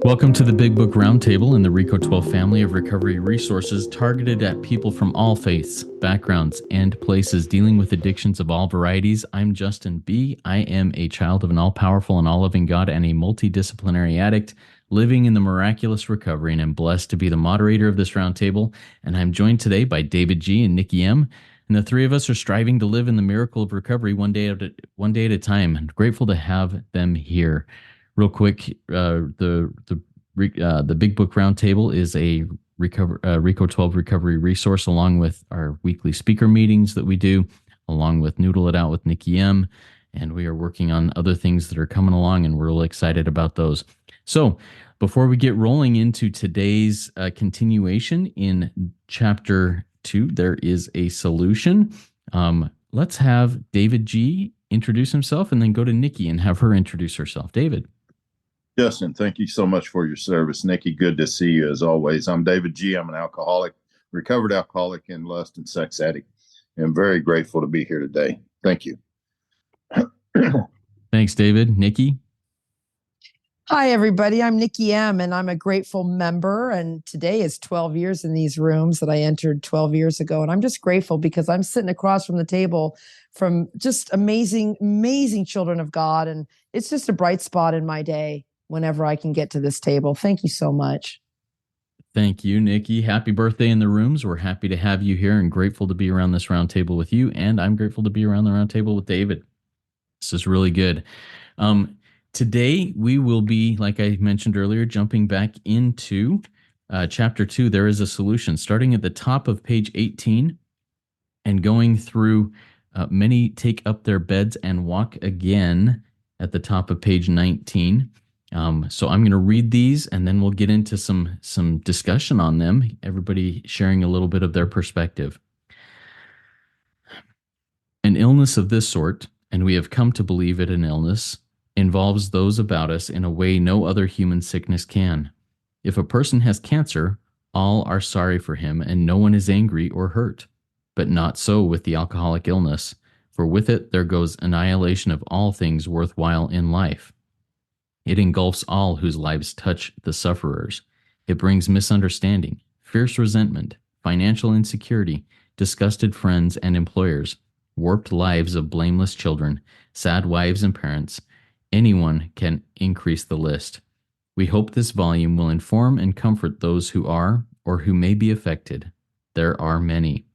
Welcome to the Big Book Roundtable and the RICO 12 family of recovery resources targeted at people from all faiths, backgrounds, and places dealing with addictions of all varieties. I'm Justin B. I am a child of an all-powerful and all-loving God and a multidisciplinary addict living in the miraculous recovery, and I'm blessed to be the moderator of this roundtable. And I'm joined today by David G. and Nikki M. And the three of us are striving to live in the miracle of recovery one day at a time. I'm grateful to have them here. Real quick, the Big Book Roundtable is a RICO 12 recovery resource, along with our weekly speaker meetings that we do, along with Noodle It Out with Nikki M. And we are working on other things that are coming along, and we're really excited about those. So before we get rolling into today's continuation in chapter 2, there is a solution. Let's have David G. introduce himself and then go to Nikki and have her introduce herself. David. Justin, thank you so much for your service. Nikki, good to see you as always. I'm David G. I'm an alcoholic, recovered alcoholic and lust and sex addict. I'm very grateful to be here today. Thank you. Thanks, David. Nikki? Hi, everybody. I'm Nikki M., and I'm a grateful member. And today is 12 years in these rooms that I entered 12 years ago. And I'm just grateful because I'm sitting across from the table from just amazing, amazing children of God. And it's just a bright spot in my day whenever I can get to this table. Thank you so much. Thank you, Nikki. Happy birthday in the rooms. We're happy to have you here and grateful to be around this round table with you. And I'm grateful to be around the round table with David. This is really good. Today, we will be, like I mentioned earlier, jumping back into chapter 2. There is a solution, starting at the top of page 18 and going through many take up their beds and walk again at the top of page 19. So I'm going to read these and then we'll get into some discussion on them, everybody sharing a little bit of their perspective. An illness of this sort, and we have come to believe it an illness, involves those about us in a way no other human sickness can. If a person has cancer, all are sorry for him and no one is angry or hurt. But not so with the alcoholic illness, for with it there goes annihilation of all things worthwhile in life. It engulfs all whose lives touch the sufferers. It brings misunderstanding, fierce resentment, financial insecurity, disgusted friends and employers, warped lives of blameless children, sad wives and parents. Anyone can increase the list. We hope this volume will inform and comfort those who are or who may be affected. There are many.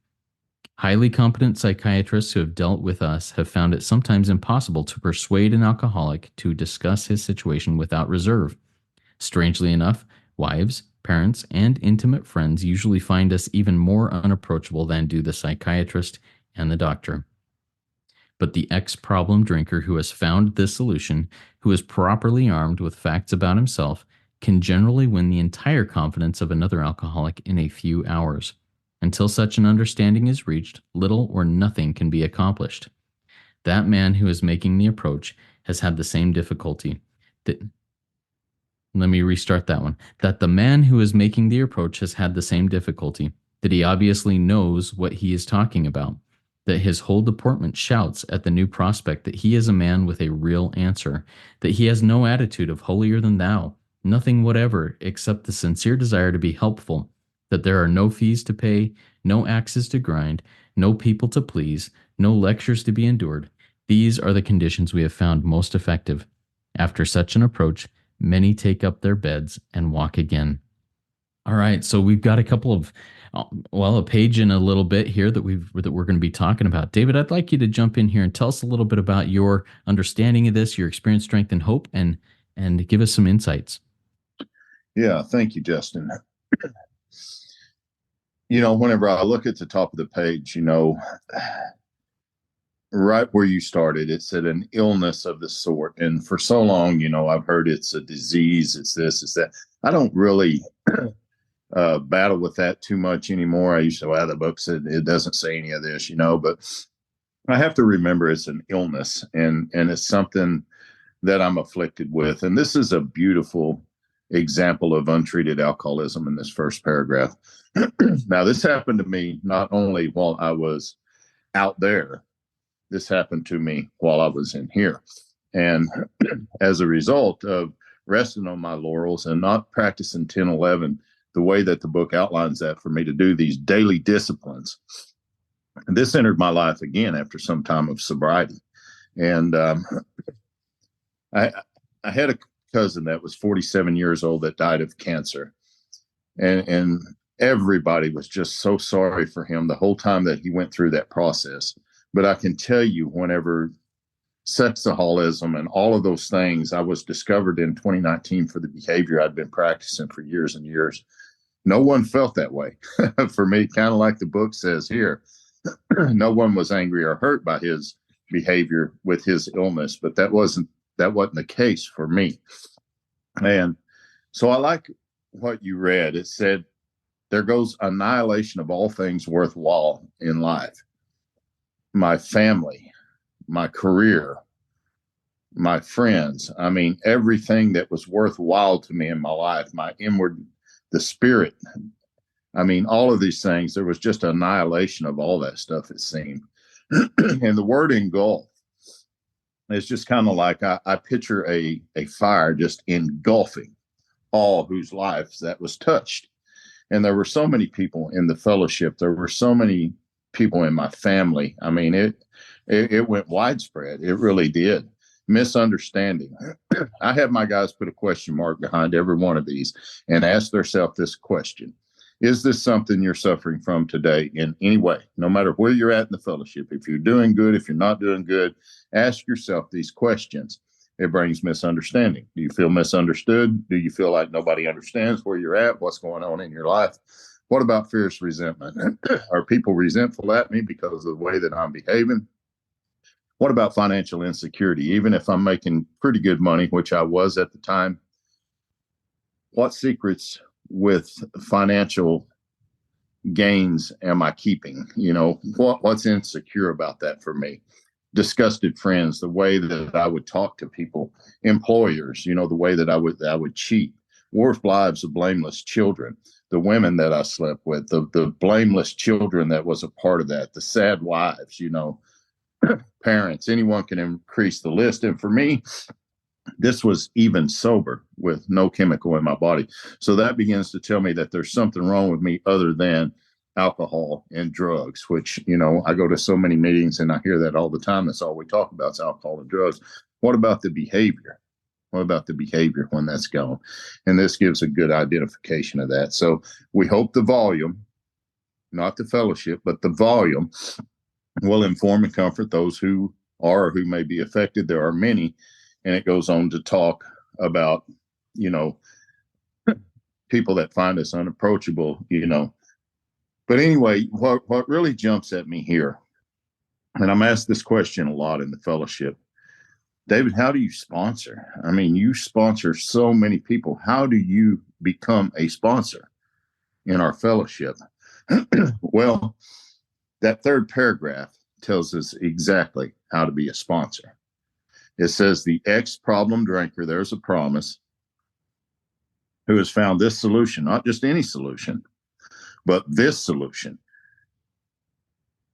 Highly competent psychiatrists who have dealt with us have found it sometimes impossible to persuade an alcoholic to discuss his situation without reserve. Strangely enough, wives, parents, and intimate friends usually find us even more unapproachable than do the psychiatrist and the doctor. But the ex-problem drinker who has found this solution, who is properly armed with facts about himself, can generally win the entire confidence of another alcoholic in a few hours. Until such an understanding is reached, little or nothing can be accomplished. That man who is making the approach has had the same difficulty. Let me restart that one. That the man who is making the approach has had the same difficulty, that he obviously knows what he is talking about, that his whole deportment shouts at the new prospect that he is a man with a real answer, that he has no attitude of holier than thou, nothing whatever except the sincere desire to be helpful, that there are no fees to pay, no axes to grind, no people to please, no lectures to be endured. These are the conditions we have found most effective. After such an approach, many take up their beds and walk again. All right, so we've got a couple of, a page and a little bit here that we're going to be talking about. David, I'd like you to jump in here and tell us a little bit about your understanding of this, your experience, strength, and hope, and give us some insights. Yeah, thank you, Justin. Whenever I look at the top of the page, right where you started, it said an illness of the sort. And for so long, I've heard it's a disease, it's this, it's that. I don't really battle with that too much anymore. I used to, the book said it doesn't say any of this, but I have to remember it's an illness and it's something that I'm afflicted with. And this is a beautiful example of untreated alcoholism in this first paragraph. Now, this happened to me not only while I was out there, this happened to me while I was in here. And as a result of resting on my laurels and not practicing 10-11 the way that the book outlines that for me to do these daily disciplines. And this entered my life again after some time of sobriety. And I had a cousin that was 47 years old that died of cancer. And everybody was just so sorry for him the whole time that he went through that process. But I can tell you, whenever sexaholism and all of those things, I was discovered in 2019 for the behavior I'd been practicing for years and years. No one felt that way for me, kind of like the book says here. No one was angry or hurt by his behavior with his illness, but that wasn't the case for me. And so I like what you read. It said, there goes annihilation of all things worthwhile in life. My family, my career, my friends. I mean, everything that was worthwhile to me in my life, my inward, the spirit. I mean, all of these things, there was just annihilation of all that stuff, it seemed. And the word engulf is just kind of like I picture a fire just engulfing all whose lives that was touched. And there were so many people in the fellowship. There were so many people in my family. I mean, it went widespread. It really did. Misunderstanding. I have my guys put a question mark behind every one of these and ask themselves this question. Is this something you're suffering from today in any way? No matter where you're at in the fellowship, if you're doing good, if you're not doing good, ask yourself these questions. It brings misunderstanding. Do you feel misunderstood? Do you feel like nobody understands where you're at, what's going on in your life? What about fierce resentment? Are people resentful at me because of the way that I'm behaving? What about financial insecurity? Even if I'm making pretty good money, which I was at the time, what secrets with financial gains am I keeping? You know, what's insecure about that for me? Disgusted friends, the way that I would talk to people, employers, you know, the way that I would cheat, worst lives of blameless children, the women that I slept with, the blameless children that was a part of that, the sad wives, you know, parents, anyone can increase the list. And for me, this was even sober with no chemical in my body. So that begins to tell me that there's something wrong with me other than alcohol and drugs, which, you know, I go to so many meetings and I hear that all the time. That's all we talk about is alcohol and drugs. What about the behavior? What about the behavior when that's gone? And this gives a good identification of that. So we hope the volume, not the fellowship, but the volume will inform and comfort those who are or who may be affected. There are many. And it goes on to talk about, you know, people that find us unapproachable, you know. But anyway, what really jumps at me here, and I'm asked this question a lot in the fellowship, David, how do you sponsor? I mean, you sponsor so many people. How do you become a sponsor in our fellowship? Well, that third paragraph tells us exactly how to be a sponsor. It says the ex-problem drinker, there's a promise, who has found this solution, not just any solution, but this solution,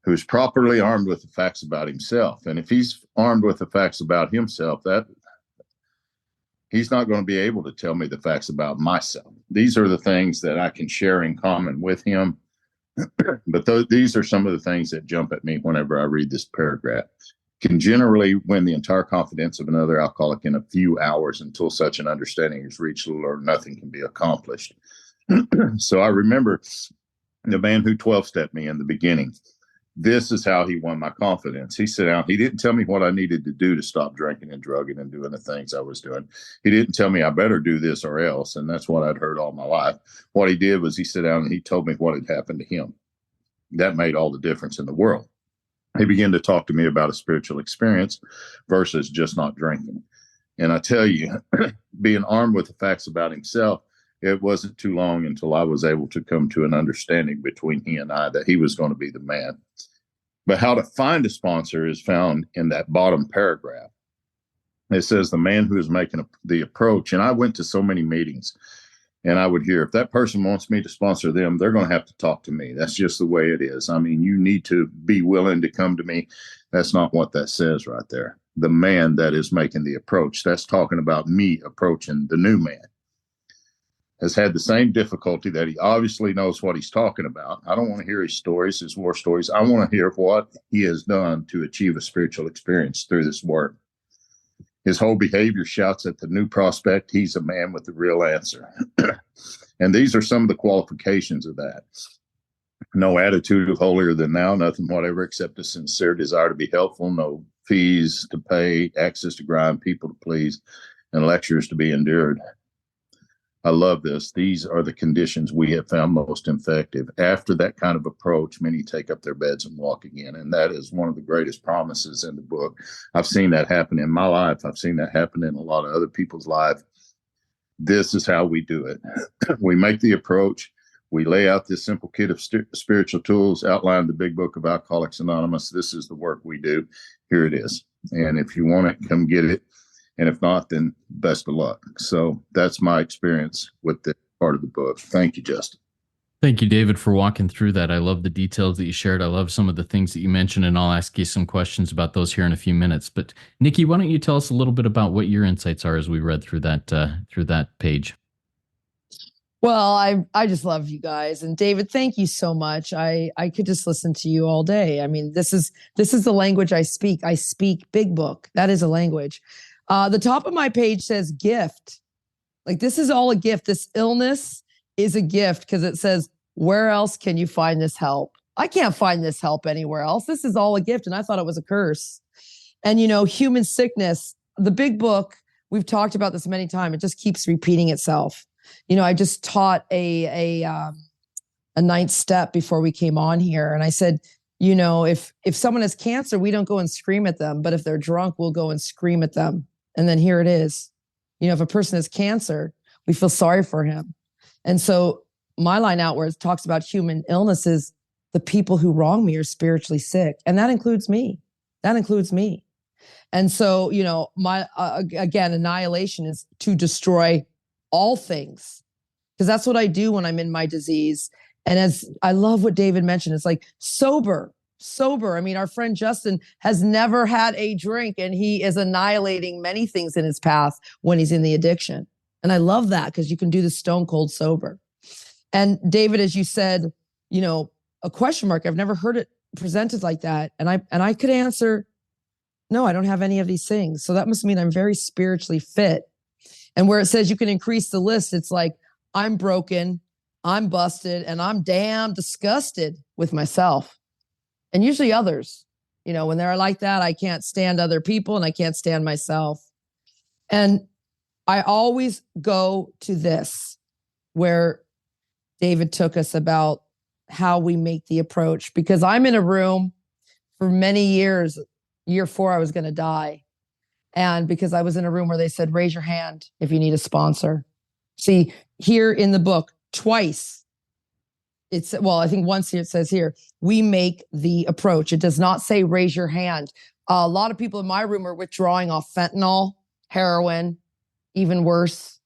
who is properly armed with the facts about himself. And if he's armed with the facts about himself, that he's not going to be able to tell me the facts about myself. These are the things that I can share in common with him. But these are some of the things that jump at me whenever I read this paragraph. Can generally win the entire confidence of another alcoholic in a few hours until such an understanding is reached, little or nothing can be accomplished. So I remember the man who 12-stepped me in the beginning. This is how he won my confidence. He sat down. He didn't tell me what I needed to do to stop drinking and drugging and doing the things I was doing. He didn't tell me I better do this or else. And that's what I'd heard all my life. What he did was he sat down and he told me what had happened to him. That made all the difference in the world. He began to talk to me about a spiritual experience versus just not drinking. And I tell you, being armed with the facts about himself, it wasn't too long until I was able to come to an understanding between he and I that he was going to be the man. But how to find a sponsor is found in that bottom paragraph. It says the man who is making the approach. And I went to so many meetings and I would hear, if that person wants me to sponsor them, they're going to have to talk to me. That's just the way it is. I mean, you need to be willing to come to me. That's not what that says right there. the man that is making the approach. That's talking about me approaching the new man. Has had the same difficulty that he obviously knows what he's talking about. I don't want to hear his stories, his war stories. I want to hear what he has done to achieve a spiritual experience through this work. His whole behavior shouts at the new prospect, he's a man with the real answer. And these are some of the qualifications of that. No attitude of holier than thou, nothing whatever, except a sincere desire to be helpful, no fees to pay, access to grind, people to please, and lectures to be endured. I love this. These are the conditions we have found most effective. After that kind of approach, many take up their beds and walk again. And that is one of the greatest promises in the book. I've seen that happen in my life. I've seen that happen in a lot of other people's life. This is how we do it. We make the approach. We lay out this simple kit of spiritual tools, outline the Big Book of Alcoholics Anonymous. This is the work we do. Here it is. And if you want it, come get it. And if not, then best of luck. So that's my experience with this part of the book. Thank you, Justin. Thank you, David, for walking through that. I love the details that you shared. I love some of the things that you mentioned, and I'll ask you some questions about those here in a few minutes. But Nikki, why don't you tell us a little bit about what your insights are as we read through that page? Well, I just love you guys. And David, thank you so much. I could just listen to you all day. I mean, this is the language I speak. I speak Big Book. That is a language. The top of my page says gift. Like, this is all a gift. This illness is a gift because it says, where else can you find this help? I can't find this help anywhere else. This is all a gift. And I thought it was a curse. And, human sickness, the Big Book, we've talked about this many times. It just keeps repeating itself. I just taught a ninth step before we came on here. And I said, if someone has cancer, we don't go and scream at them. But if they're drunk, we'll go and scream at them. And then here it is. If a person has cancer, we feel sorry for him. And so my line out where it talks about human illnesses, the people who wrong me are spiritually sick. And that includes me. And so, my, again, annihilation is to destroy all things, because that's what I do when I'm in my disease. And as I love what David mentioned, it's like sober. I mean, our friend Justin has never had a drink, and he is annihilating many things in his path when he's in the addiction. And I love that, because you can do the stone cold sober. And David, as you said, a question mark, I've never heard it presented like that. And I could answer, no, I don't have any of these things. So that must mean I'm very spiritually fit. And where it says you can increase the list, it's like, I'm broken, I'm busted, and I'm damn disgusted with myself. And usually others, when they're like that, I can't stand other people and I can't stand myself. And I always go to this, where David took us about how we make the approach, because I'm in a room for many years. Year 4, I was going to die. And because I was in a room where they said, raise your hand if you need a sponsor. See, here in the book, twice, I think once here it says here, we make the approach. It does not say raise your hand. A lot of people in my room are withdrawing off fentanyl, heroin, even worse,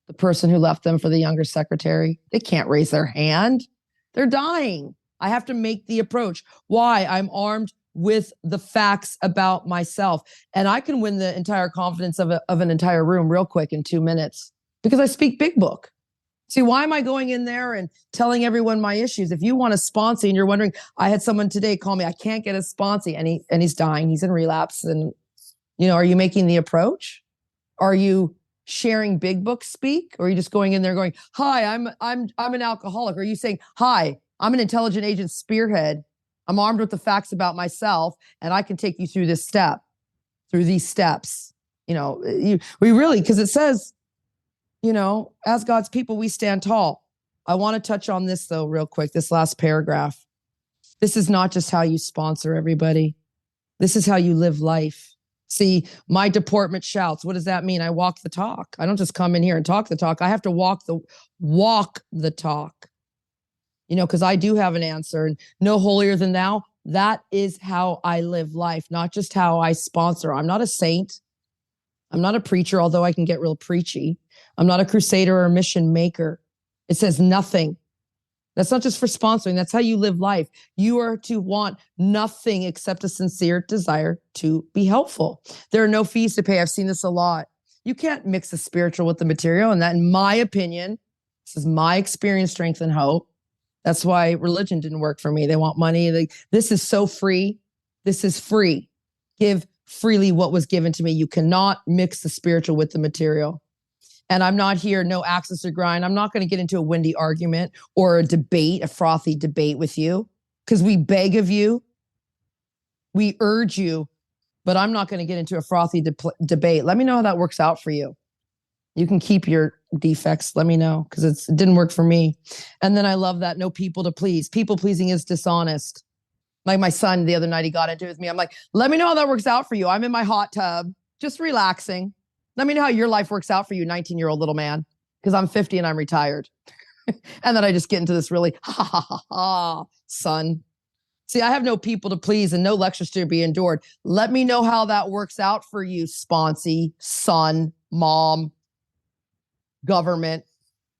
the person who left them for the younger secretary. They can't raise their hand. They're dying. I have to make the approach. Why? I'm armed with the facts about myself. And I can win the entire confidence of an entire room real quick in 2 minutes, because I speak Big Book. See, why am I going in there and telling everyone my issues? If you want a sponsee and you're wondering, I had someone today call me, I can't get a sponsee, and he's dying, he's in relapse. And, are you making the approach? Are you sharing Big Book speak? Or are you just going in there going, hi, I'm an alcoholic? Or are you saying, hi, I'm an intelligent agent spearhead. I'm armed with the facts about myself, and I can take you through these steps. We really, because it says, as God's people, we stand tall. I want to touch on this, though, real quick, this last paragraph. This is not just how you sponsor everybody. This is how you live life. See, my deportment shouts. What does that mean? I walk the talk. I don't just come in here and talk the talk. I have to walk the talk. Because I do have an answer, and no holier than thou. That is how I live life, not just how I sponsor. I'm not a saint. I'm not a preacher, although I can get real preachy. I'm not a crusader or a mission maker. It says nothing That's not just for sponsoring. That's how you live life. You are to want nothing except a sincere desire to be helpful. There are no fees to pay. I've seen this a lot. You can't mix the spiritual with the material. And that, in my opinion, this is my experience, strength, and hope. That's why religion didn't work for me. They want money. This is so free. This is free. Give freely what was given to me. You cannot mix the spiritual with the material. And I'm not here, no axis or grind. I'm not going to get into a windy argument or a debate, a frothy debate with you, because we beg of you, we urge you, but I'm not going to get into a frothy debate. Let me know how that works out for you. You can keep your defects. Let me know, because it didn't work for me. And then I love that no people to please. People pleasing is dishonest. Like my son the other night, he got into it with me. I'm like, let me know how that works out for you. I'm in my hot tub, just relaxing. Let me know how your life works out for you, 19-year-old little man, because I'm 50 and I'm retired. And then I just get into this really, son. See, I have no people to please and no lectures to be endured. Let me know how that works out for you, sponsee, son, mom, government.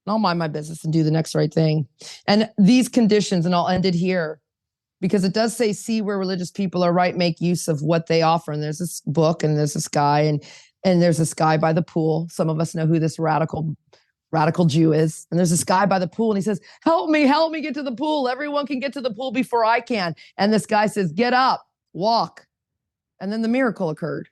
I'll mind my business and do the next right thing. And these conditions, and I'll end it here, because it does say, see where religious people are right, make use of what they offer. And there's this book and there's this guy and there's this guy by the pool. Some of us know who this radical Jew is. And there's this guy by the pool and he says, help me get to the pool. Everyone can get to the pool before I can. And this guy says, get up, walk. And then the miracle occurred.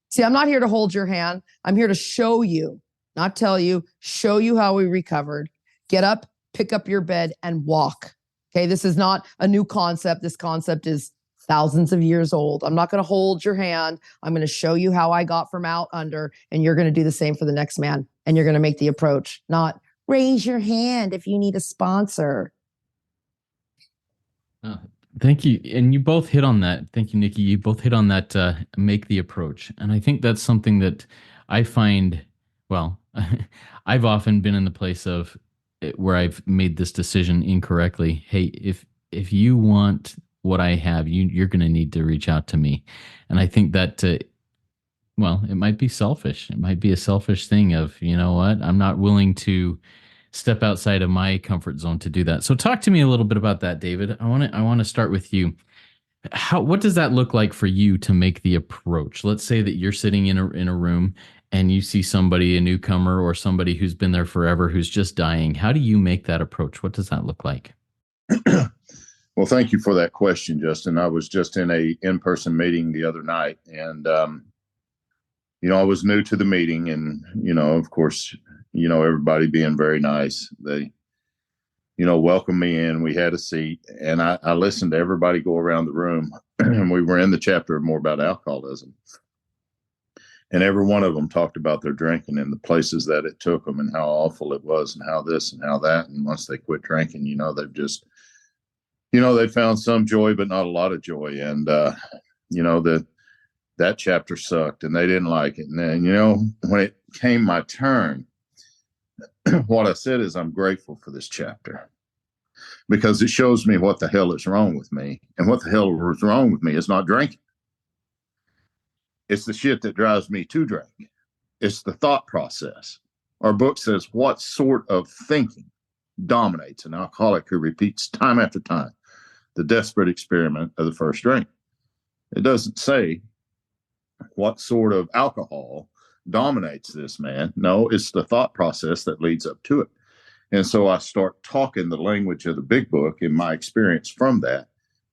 See, I'm not here to hold your hand. I'm here to show you, not tell you, show you how we recovered. Get up, pick up your bed and walk. Okay, this is not a new concept. This concept is thousands of years old. I'm not going to hold your hand. I'm going to show you how I got from out under, and you're going to do the same for the next man. And you're going to make the approach, not raise your hand if you need a sponsor. Thank you. And you both hit on that. Thank you, Nikki. You both hit on that, make the approach. And I think that's something that I find, well, I've often been in the place of where I've made this decision incorrectly. Hey, if you want what I have, you're going to need to reach out to me. And I think that, well, it might be selfish. It might be a selfish thing of, you know what, I'm not willing to step outside of my comfort zone to do that. So talk to me a little bit about that, David. I want to start with you. What does that look like for you to make the approach? Let's say that you're sitting in a room and you see somebody, a newcomer or somebody who's been there forever, who's just dying. How do you make that approach? What does that look like? Well, thank you for that question, Justin. I was just in a in-person meeting the other night, and I was new to the meeting, and of course, everybody being very nice. They, welcomed me in. We had a seat, and I listened to everybody go around the room, and we were in the chapter more about alcoholism, and every one of them talked about their drinking and the places that it took them, and how awful it was, and how this and how that. And once they quit drinking, they've just they found some joy, but not a lot of joy. And, that chapter sucked and they didn't like it. And then, when it came my turn, what I said is, I'm grateful for this chapter because it shows me what the hell is wrong with me. And what the hell is wrong with me is not drinking. It's the shit that drives me to drink. It's the thought process. Our book says, what sort of thinking dominates an alcoholic who repeats time after time the desperate experiment of the first drink? It doesn't say what sort of alcohol dominates this man. No, it's the thought process that leads up to it. And so I start talking the language of the big book in my experience from that,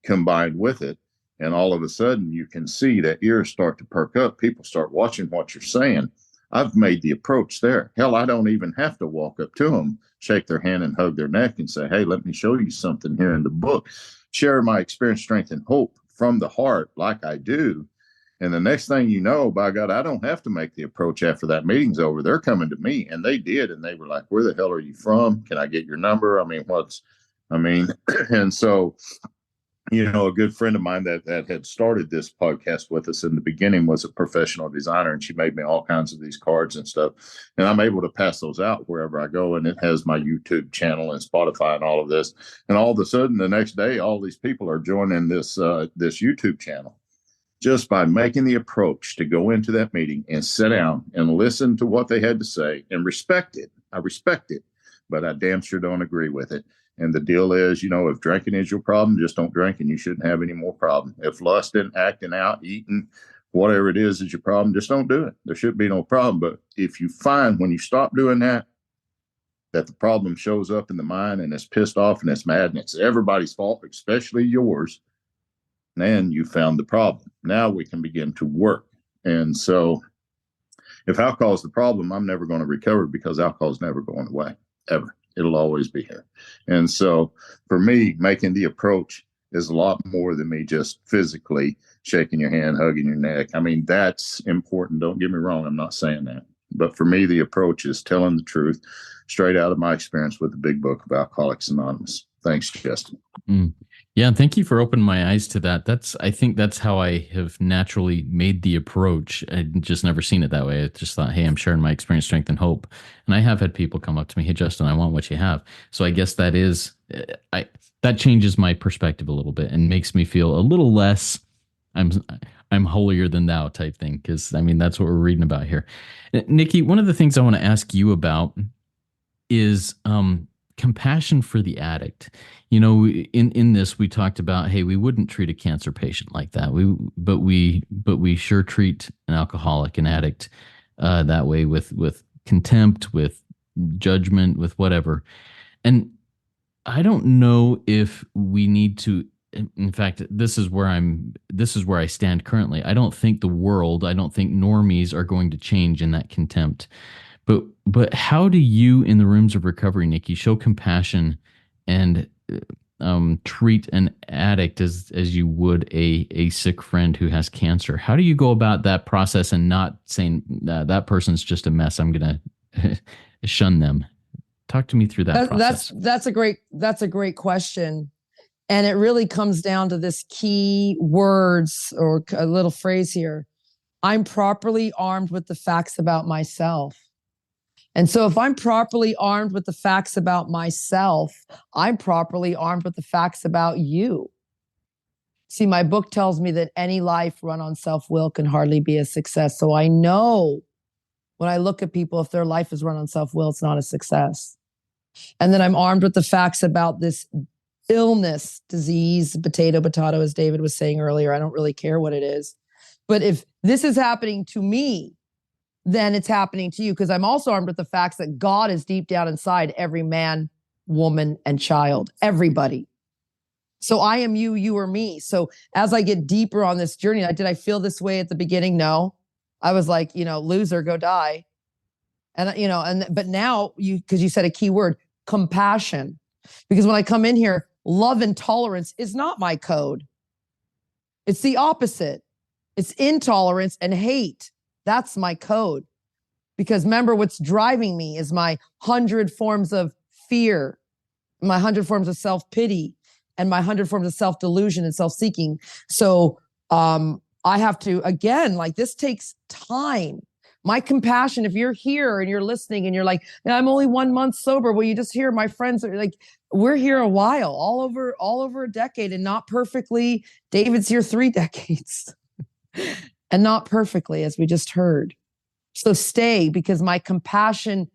combined with it. And all of a sudden you can see that ears start to perk up. People start watching what you're saying. I've made the approach there. Hell, I don't even have to walk up to them, shake their hand and hug their neck and say, hey, let me show you something here in the book. Share my experience, strength, and hope from the heart like I do. And the next thing you know, by God, I don't have to make the approach after that meeting's over. They're coming to me, and they did. And they were like, where the hell are you from? Can I get your number? And so, a good friend of mine that had started this podcast with us in the beginning was a professional designer, and she made me all kinds of these cards and stuff. And I'm able to pass those out wherever I go. And it has my YouTube channel and Spotify and all of this. And all of a sudden, the next day, all these people are joining this YouTube channel just by making the approach to go into that meeting and sit down and listen to what they had to say and respect it. I respect it, but I damn sure don't agree with it. And the deal is, if drinking is your problem, just don't drink and you shouldn't have any more problem. If lust and acting out, eating, whatever it is your problem, just don't do it. There should be no problem. But if you find when you stop doing that the problem shows up in the mind and it's pissed off and it's mad and it's everybody's fault, especially yours, then you found the problem. Now we can begin to work. And so if alcohol is the problem, I'm never going to recover because alcohol is never going away, ever. It'll always be here. And so for me, making the approach is a lot more than me just physically shaking your hand, hugging your neck. I mean, that's important. Don't get me wrong. I'm not saying that. But for me, the approach is telling the truth straight out of my experience with the Big Book of Alcoholics Anonymous. Thanks, Justin. Yeah, thank you for opening my eyes to that. I think that's how I have naturally made the approach. I'd just never seen it that way. I just thought, hey, I'm sharing my experience, strength, and hope. And I have had people come up to me, hey, Justin, I want what you have. So I guess that changes my perspective a little bit and makes me feel a little less I'm holier than thou type thing. Because I mean, that's what we're reading about here. Nikki, one of the things I want to ask you about is compassion for the addict. In this, we talked about, hey, we wouldn't treat a cancer patient like that. But we sure treat an alcoholic, an addict, that way with contempt, with judgment, with whatever. And I don't know if we need to. In fact, this is where I stand currently. I don't think normies are going to change in that contempt. But how do you, in the rooms of recovery, Nikki, show compassion and treat an addict as you would a sick friend who has cancer? How do you go about that process and not saying that person's just a mess, I'm going to shun them? Talk to me through that process. That's a great question. And it really comes down to this key words or a little phrase here. I'm properly armed with the facts about myself. And so if I'm properly armed with the facts about myself, I'm properly armed with the facts about you. See, my book tells me that any life run on self-will can hardly be a success. So I know when I look at people, if their life is run on self-will, it's not a success. And then I'm armed with the facts about this illness, disease, potato, as David was saying earlier. I don't really care what it is. But if this is happening to me, then it's happening to you, because I'm also armed with the facts that God is deep down inside every man, woman, and child, everybody. So I am you, you are me. So as I get deeper on this journey, did I feel this way at the beginning? No. I was like, loser, go die. And, but now because you said a key word, compassion. Because when I come in here, love and tolerance is not my code. It's the opposite. It's intolerance and hate. That's my code. Because remember, what's driving me is my 100 forms of fear, my 100 forms of self-pity, and my 100 forms of self-delusion and self-seeking. So I have to, again, this takes time. My compassion, if you're here and you're listening and you're like, I'm only 1 month sober. Well, you just hear my friends are like, we're here a while, all over a decade, and not perfectly. David's here 3 decades and not perfectly, as we just heard. So stay, because my compassion,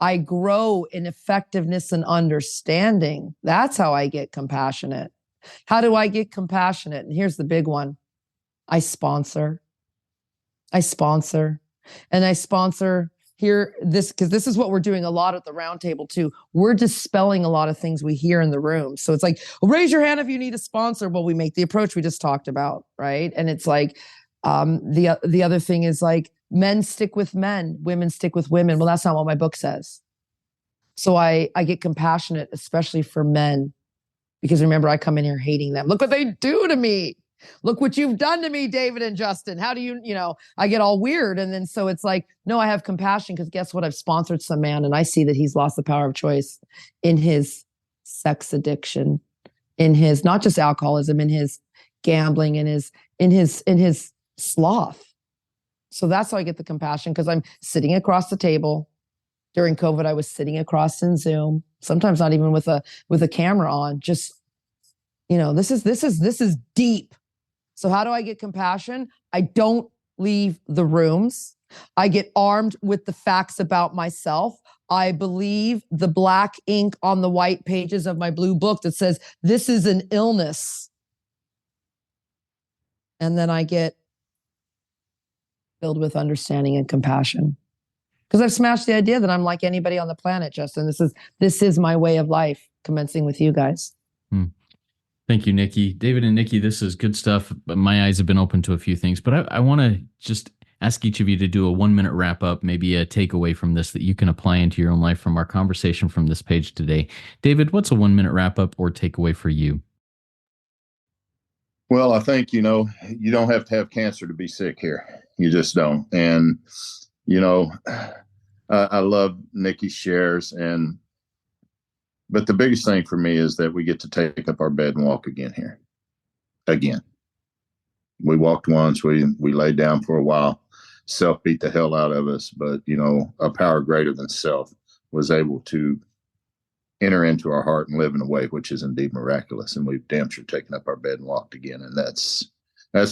I grow in effectiveness and understanding. That's how I get compassionate. How do I get compassionate? And here's the big one. I sponsor. And I sponsor here because this is what we're doing a lot at the roundtable too. We're dispelling a lot of things we hear in the room. So it's like, raise your hand if you need a sponsor. Well, we make the approach we just talked about, right? And it's like, the other thing is like, men stick with men, women stick with women. Well, that's not what my book says. So I get compassionate, especially for men, because remember, I come in here hating them. Look what they do to me. Look what you've done to me, David and Justin. How do you I get all weird. And then so it's like, no, I have compassion, because guess what? I've sponsored some man and I see that he's lost the power of choice in his sex addiction, in his, not just alcoholism, in his gambling, in his sloth. So that's how I get the compassion, because I'm sitting across the table. During COVID, I was sitting across in Zoom, sometimes not even with a camera on, just, this is deep. So how do I get compassion? I don't leave the rooms. I get armed with the facts about myself. I believe the black ink on the white pages of my blue book that says, this is an illness. And then I get filled with understanding and compassion. Because I've smashed the idea that I'm like anybody on the planet, Justin. This is my way of life, commencing with you guys. Thank you, Nikki. David and Nikki, this is good stuff. My eyes have been open to a few things, but I want to just ask each of you to do a 1-minute wrap up, maybe a takeaway from this that you can apply into your own life from our conversation from this page today. David, what's a 1-minute wrap up or takeaway for you? Well, I think, you don't have to have cancer to be sick here. You just don't. And, I love Nikki's shares. But the biggest thing for me is that we get to take up our bed and walk again here. Again. We walked once, we laid down for a while. Self beat the hell out of us, but a power greater than self was able to enter into our heart and live in a way which is indeed miraculous. And we've damn sure taken up our bed and walked again. And that's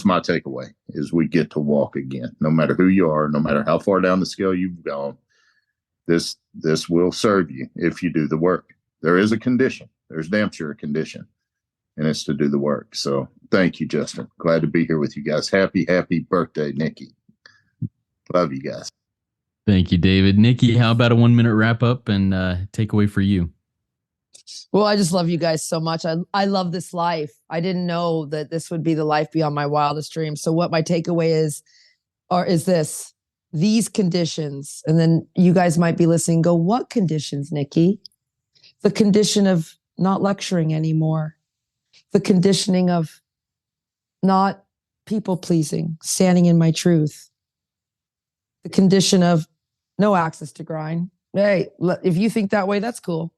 my takeaway, is we get to walk again. No matter who you are, no matter how far down the scale you've gone, this will serve you if you do the work. There is a condition. There's damn sure a condition, and it's to do the work. So thank you, Justin. Glad to be here with you guys. Happy birthday, Nikki. Love you guys. Thank you, David. Nikki, how about a 1-minute wrap up and takeaway for you? Well, I just love you guys so much. I love this life. I didn't know that this would be the life beyond my wildest dreams. So what my takeaway is these conditions. And then you guys might be listening, go, what conditions, Nikki? The condition of not lecturing anymore. The conditioning of not people pleasing, standing in my truth. The condition of no access to grind. Hey, if you think that way, that's cool.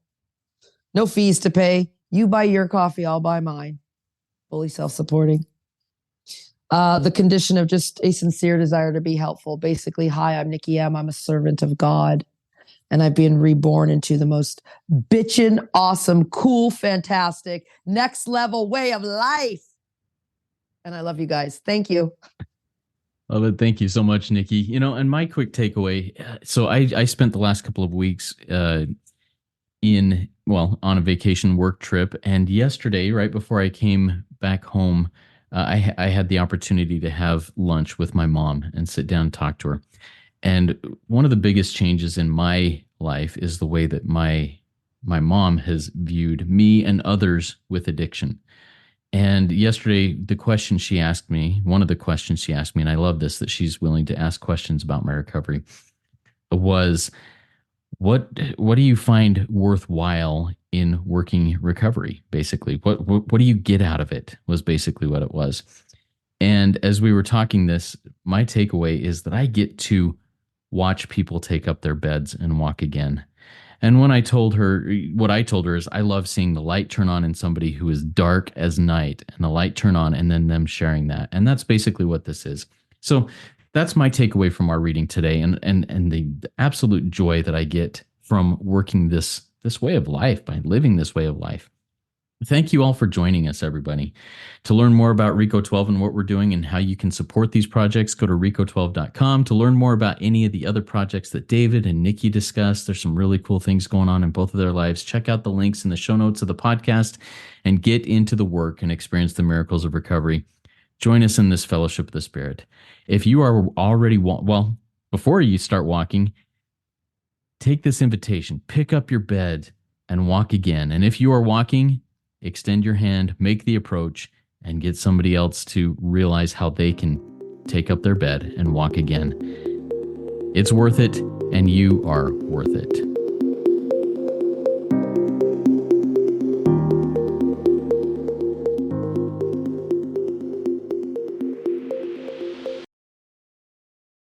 No fees to pay. You buy your coffee, I'll buy mine. Fully self-supporting. The condition of just a sincere desire to be helpful. Basically, hi, I'm Nikki M. I'm a servant of God. And I've been reborn into the most bitchin', awesome, cool, fantastic, next level way of life. And I love you guys. Thank you. Love it. Thank you so much, Nikki. And my quick takeaway. So I spent the last couple of weeks on a vacation work trip. And yesterday, right before I came back home, I had the opportunity to have lunch with my mom and sit down and talk to her. And one of the biggest changes in my life is the way that my mom has viewed me and others with addiction. And yesterday, one of the questions she asked me, and I love this, that she's willing to ask questions about my recovery, was, what do you find worthwhile in working recovery? Basically, what do you get out of it? Was basically what it was. And as we were talking this, my takeaway is that I get to watch people take up their beds and walk again. And what I told her is I love seeing the light turn on in somebody who is dark as night, and the light turn on, and then them sharing that. And that's basically what this is. So that's my takeaway from our reading today, and the absolute joy that I get from working this way of life, by living this way of life. Thank you all for joining us, everybody. To learn more about RICO 12 and what we're doing and how you can support these projects, go to RICO12.com. To learn more about any of the other projects that David and Nikki discussed, there's some really cool things going on in both of their lives. Check out the links in the show notes of the podcast and get into the work and experience the miracles of recovery. Join us in this fellowship of the Spirit. If you are already, before you start walking, take this invitation, pick up your bed and walk again. And if you are walking, extend your hand, make the approach, and get somebody else to realize how they can take up their bed and walk again. It's worth it, and you are worth it.